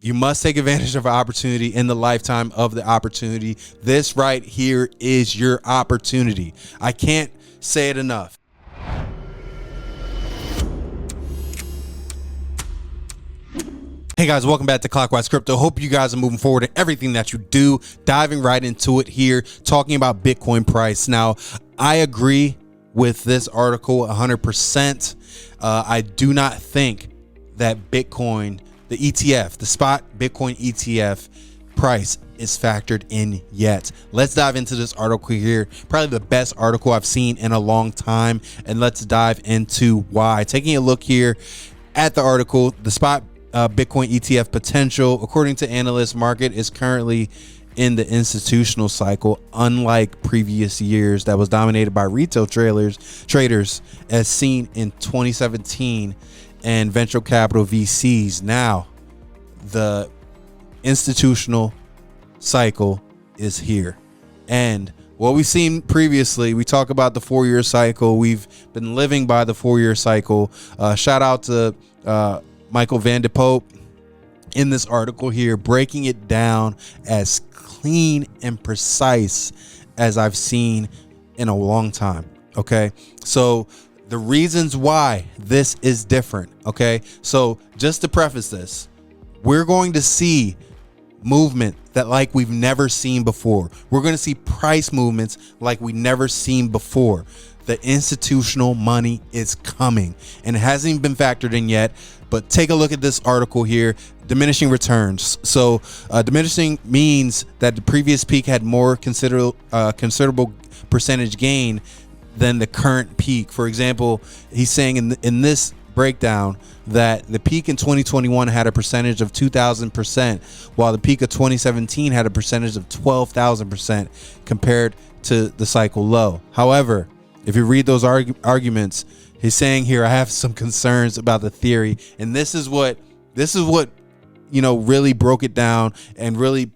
You must take advantage of an opportunity in the lifetime of the opportunity. This right here is your opportunity. I can't say it enough. Hey guys, welcome back to Clockwise Crypto. Hope you guys are moving forward in everything that you do. Diving right into it here, talking about Bitcoin price. Now, I agree with this article 100%. I do not think that Bitcoin, the ETF, the spot Bitcoin ETF price is factored in yet. Let's dive into this article here. Probably the best article I've seen in a long time. And let's dive into why. Taking a look here at the article, the spot Bitcoin ETF potential, according to analyst market, is currently in the institutional cycle, unlike previous years that was dominated by retail traders as seen in 2017 and venture capital VCs. Now the institutional cycle is here, and what we've seen previously, we talk about the 4-year cycle. We've been living by the 4-year cycle. Shout out to Michael Van de Pope in this article here, breaking it down as clean and precise as I've seen in a long time. Okay, so the reasons why this is different. Okay, so just to preface this, we're going to see movement that like we've never seen before. We're going to see price movements like we never seen before. The institutional money is coming, and it hasn't even been factored in yet. But take a look at this article here, diminishing returns. So diminishing means that the previous peak had more considerable percentage gain than the current peak. For example, he's saying in this breakdown that the peak in 2021 had a percentage of 2,000%, while the peak of 2017 had a percentage of 12,000% compared to the cycle low. However, if you read those arguments, he's saying here, I have some concerns about the theory, and this is what really broke it down and really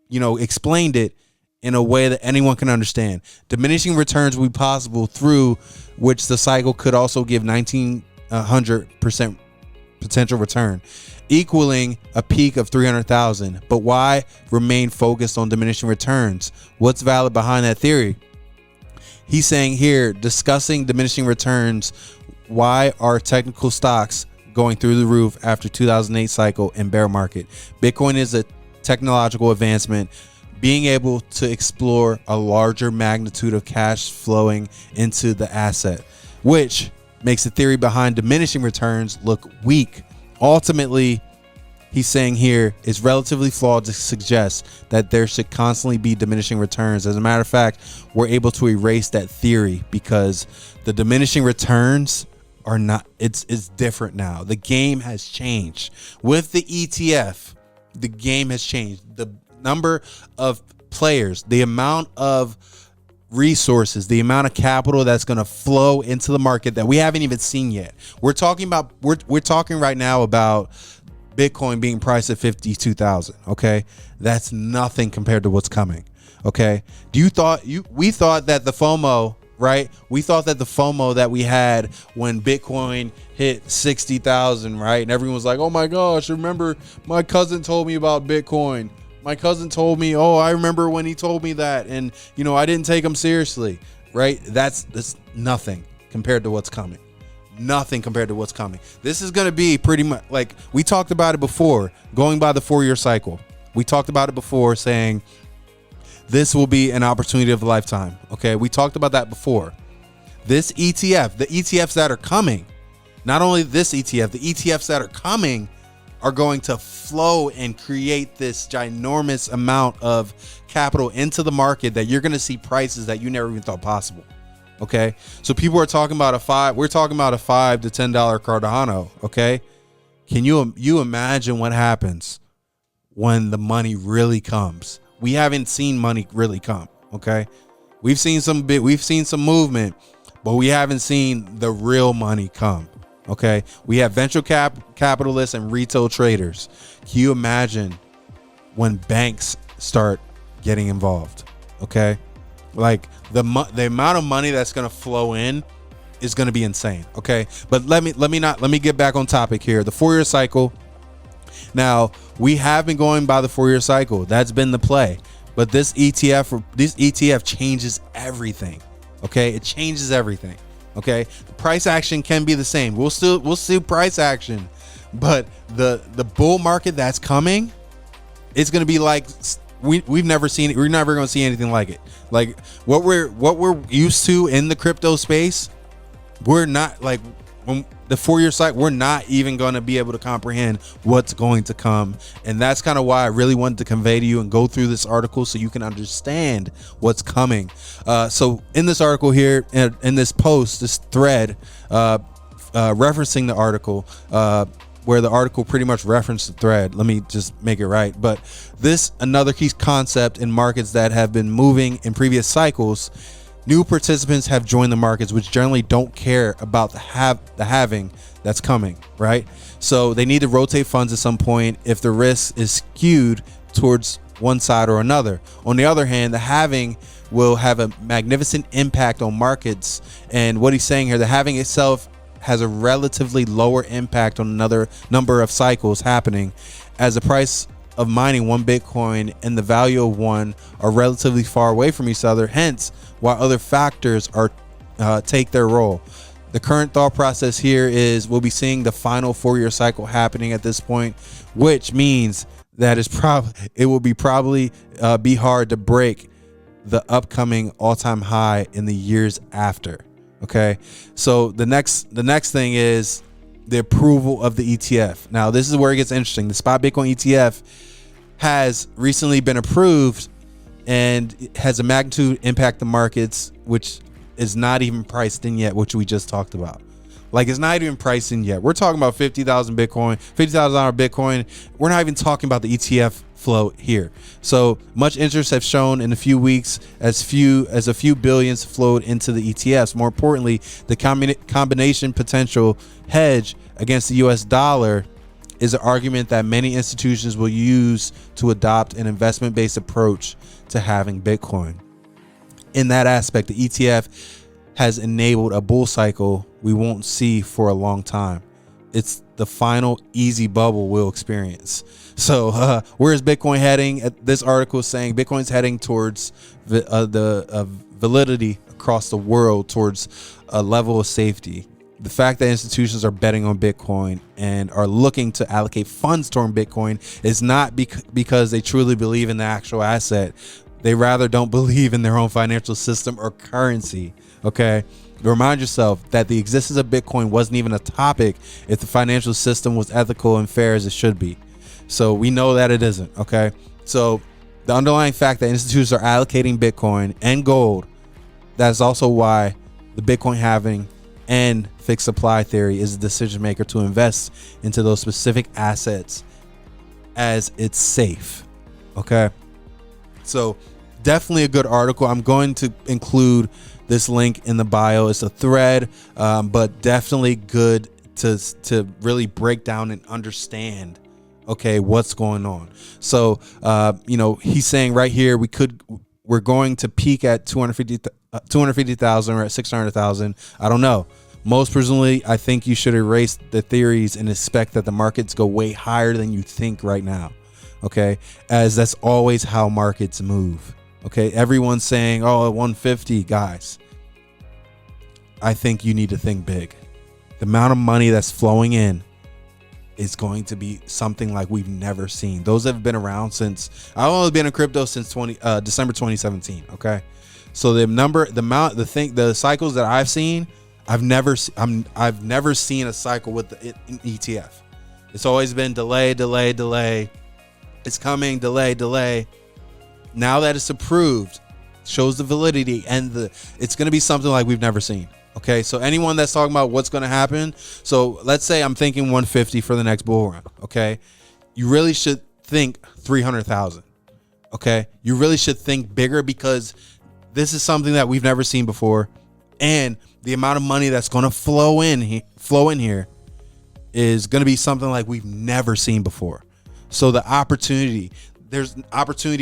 explained it in a way that anyone can understand. Diminishing returns will be possible through which the cycle could also give 1,900% potential return, equaling a peak of 300,000. But why remain focused on diminishing returns? What's valid behind that theory? He's saying here, discussing diminishing returns, why are technical stocks going through the roof after 2008 cycle and bear market? Bitcoin is a technological advancement, being able to explore a larger magnitude of cash flowing into the asset, which makes the theory behind diminishing returns look weak. Ultimately, he's saying here it's relatively flawed to suggest that there should constantly be diminishing returns. As a matter of fact, we're able to erase that theory because the diminishing returns are not, it's different now. The game has changed. With the ETF, the game has changed. The number of players, the amount of resources, the amount of capital that's going to flow into the market that we haven't even seen yet. We're talking right now about Bitcoin being priced at 52,000. Okay, that's nothing compared to what's coming. Okay, we thought that the FOMO, right? We thought that the FOMO that we had when Bitcoin hit 60,000, right? And everyone was like, "Oh my gosh, remember my cousin told me about Bitcoin. My cousin told me, oh, I remember when he told me that, and I didn't take him seriously," right? That's nothing compared to what's coming. Nothing compared to what's coming. This is going to be pretty much like we talked about it before, going by the 4-year cycle. We talked about it before, saying this will be an opportunity of a lifetime. Okay, we talked about that before. This ETF, the ETFs that are coming, not only this ETF, the ETFs that are coming are going to flow and create this ginormous amount of capital into the market that you're going to see prices that you never even thought possible. Okay, so people are talking about we're talking about a $5 to $10 Cardano. Okay, can you imagine what happens when the money really comes? We haven't seen money really come. Okay, we've seen some movement, but we haven't seen the real money come. Okay, we have venture capitalists and retail traders. Can you imagine when banks start getting involved? Okay, like the amount of money that's going to flow in is going to be insane. Okay, but let me get back on topic here. The 4-year cycle Now, we have been going by the 4-year cycle. That's been the play. But this ETF changes everything. Okay, it changes everything. Okay, the price action can be the same. We'll see price action, but the bull market that's coming, it's going to be like we've never seen it. We're never going to see anything like it. Like what we're used to in the crypto space, we're not like when the 4-year cycle, we're not even going to be able to comprehend what's going to come. And that's kind of why I really wanted to convey to you and go through this article so you can understand what's coming. So in this article here, in this post, this thread, referencing the article, where the article pretty much referenced the thread. Let me just make it right. But another key concept in markets that have been moving in previous cycles. New participants have joined the markets, which generally don't care about the halving that's coming, right? So they need to rotate funds at some point if the risk is skewed towards one side or another. On the other hand, the halving will have a magnificent impact on markets. And what he's saying here, the halving itself has a relatively lower impact on another number of cycles happening, as the price of mining one Bitcoin and the value of one are relatively far away from each other. Hence, while other factors are take their role. The current thought process here is we'll be seeing the final 4-year cycle happening at this point, which means that it will probably be hard to break the upcoming all-time high in the years after. Okay, so the next thing is the approval of the ETF. Now, this is where it gets interesting. The spot Bitcoin ETF has recently been approved and has a magnitude impact the markets, which is not even priced in yet, which we just talked about. Like, it's not even priced in yet. We're talking about 50,000 Bitcoin, $50,000 Bitcoin. We're not even talking about the ETF flow here. So much interest have shown in a few weeks as a few billions flowed into the ETFs. More importantly, the combination potential hedge against the US dollar is an argument that many institutions will use to adopt an investment-based approach to having Bitcoin. In that aspect, the ETF has enabled a bull cycle we won't see for a long time. It's the final easy bubble we'll experience. So where is Bitcoin heading? This article is saying Bitcoin's heading towards the validity across the world, towards a level of safety. The fact that institutions are betting on Bitcoin and are looking to allocate funds toward Bitcoin is not because they truly believe in the actual asset. They rather don't believe in their own financial system or currency. Okay, remind yourself that the existence of Bitcoin wasn't even a topic if the financial system was ethical and fair as it should be. So we know that it isn't. Okay, so the underlying fact that institutions are allocating Bitcoin and gold, that's also why the Bitcoin halving and fixed supply theory is a decision maker to invest into those specific assets as it's safe. Okay, so definitely a good article. I'm going to include this link in the bio. It's a thread, but definitely good to really break down and understand, okay, what's going on. So, he's saying right here, we're going to peak at 250,000 or at 600,000. I don't know. Most presumably, I think you should erase the theories and expect that the markets go way higher than you think right now. Okay, as that's always how markets move. Okay, everyone's saying, oh, at 150, guys. I think you need to think big. The amount of money that's flowing in is going to be something like we've never seen. Those have been around since, I've only been in crypto since December 2017. Okay, so the cycles that I've seen, I've never seen a cycle with an ETF. It's always been delay. It's coming, delay. Now that it's approved, shows the validity, and it's going to be something like we've never seen. Okay, so anyone that's talking about what's going to happen, so let's say I'm thinking 150 for the next bull run. Okay, you really should think 300,000. Okay, you really should think bigger, because this is something that we've never seen before, and the amount of money that's going to flow in here is going to be something like we've never seen before. So there's opportunity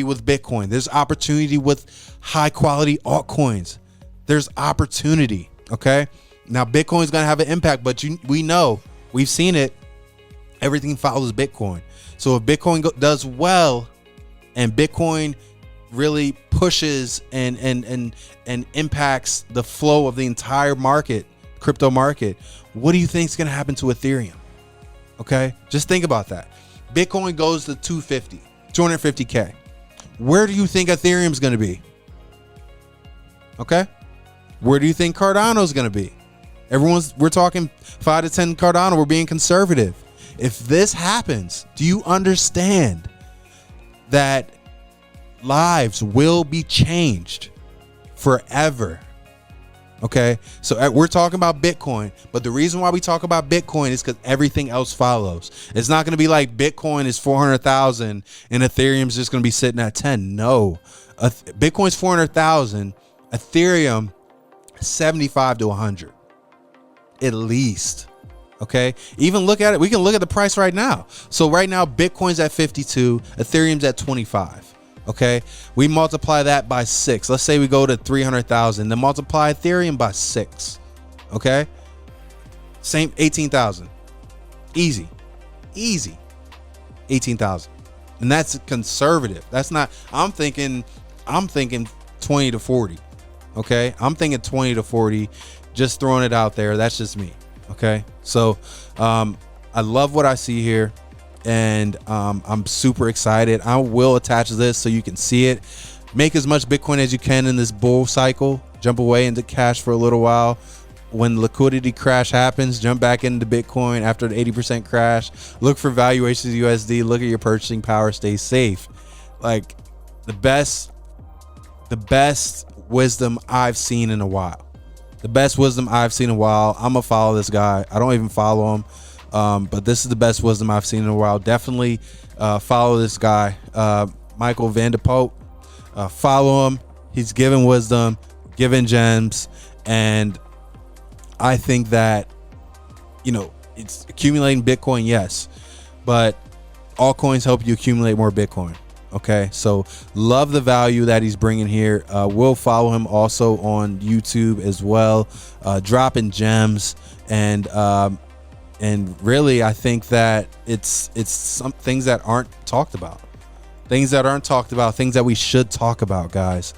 with Bitcoin. There's opportunity with high quality altcoins. There's opportunity. Okay. Now Bitcoin is going to have an impact, but we know, we've seen it. Everything follows Bitcoin. So if Bitcoin does well, and Bitcoin really pushes and impacts the flow of the entire market, crypto market, what do you think is going to happen to Ethereum? Okay, just think about that. Bitcoin goes to 250K. Where do you think Ethereum is going to be? Okay, where do you think Cardano is going to be? We're talking 5 to 10 Cardano. We're being conservative. If this happens, do you understand that lives will be changed forever? Okay, so we're talking about Bitcoin, but the reason why we talk about Bitcoin is because everything else follows. It's not going to be like Bitcoin is 400,000 and Ethereum's just going to be sitting at 10. No, Bitcoin's 400,000, Ethereum 75 to 100 at least. Okay, even look at it. We can look at the price right now. So right now, Bitcoin's at 52, Ethereum's at 25. Okay, we multiply that by 6. Let's say we go to 300,000, then multiply Ethereum by 6. Okay, same 18,000. Easy 18,000, and that's conservative. That's not. I'm thinking 20 to 40. Okay, I'm thinking 20 to 40. Just throwing it out there. That's just me. Okay, so I love what I see here, and I'm super excited. I will attach this so you can see it. Make as much Bitcoin as you can in this bull cycle. Jump away into cash for a little while. When liquidity crash happens, jump back into Bitcoin after the 80% crash. Look for valuations of USD. Look at your purchasing power. Stay safe. Like the best wisdom I've seen in a while. The best wisdom I've seen in a while. I'm gonna follow this guy. I don't even follow him, but this is the best wisdom I've seen in a while. Definitely follow this guy, Michael Van de Pope. Follow him. He's giving wisdom, giving gems, and I think that, you know, it's accumulating Bitcoin, yes, but altcoins help you accumulate more Bitcoin. Okay, so love the value that he's bringing here. We'll follow him also on YouTube as well, dropping gems, and really I think that it's some things that aren't talked about, things that we should talk about, guys,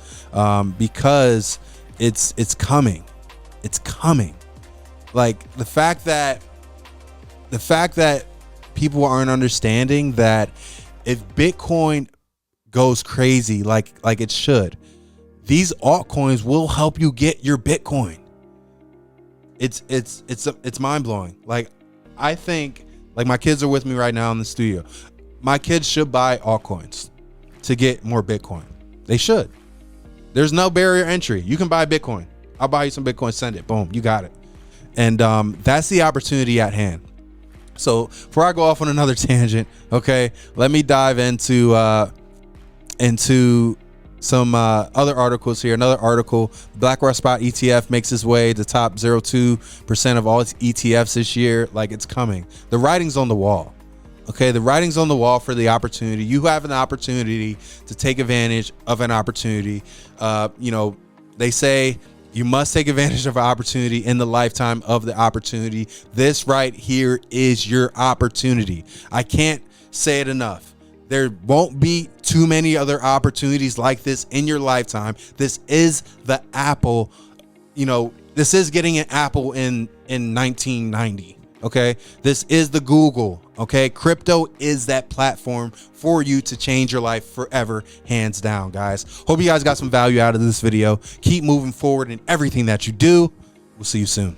because it's coming. Like the fact that people aren't understanding that if Bitcoin goes crazy like it should, these altcoins will help you get your Bitcoin. It's mind-blowing. Like, I think, like, my kids are with me right now in the studio. My kids should buy altcoins to get more Bitcoin. They should. There's no barrier entry. You can buy Bitcoin. I'll buy you some Bitcoin, send it, boom, you got it. And that's the opportunity at hand. So before I go off on another tangent, okay, let me dive into some other articles here. Another article: BlackRock Spot ETF makes its way to top 0.02% of all its ETFs this year. Like, it's coming. The writing's on the wall. Okay, the writing's on the wall for the opportunity. You have an opportunity to take advantage of an opportunity. You know, they say you must take advantage of an opportunity in the lifetime of the opportunity. This right here is your opportunity. I can't say it enough. There won't be too many other opportunities like this in your lifetime. This is the Apple. You know, this is getting an Apple in 1990. Okay, this is the Google. Okay, crypto is that platform for you to change your life forever, hands down, guys. Hope you guys got some value out of this video. Keep moving forward in everything that you do. We'll see you soon.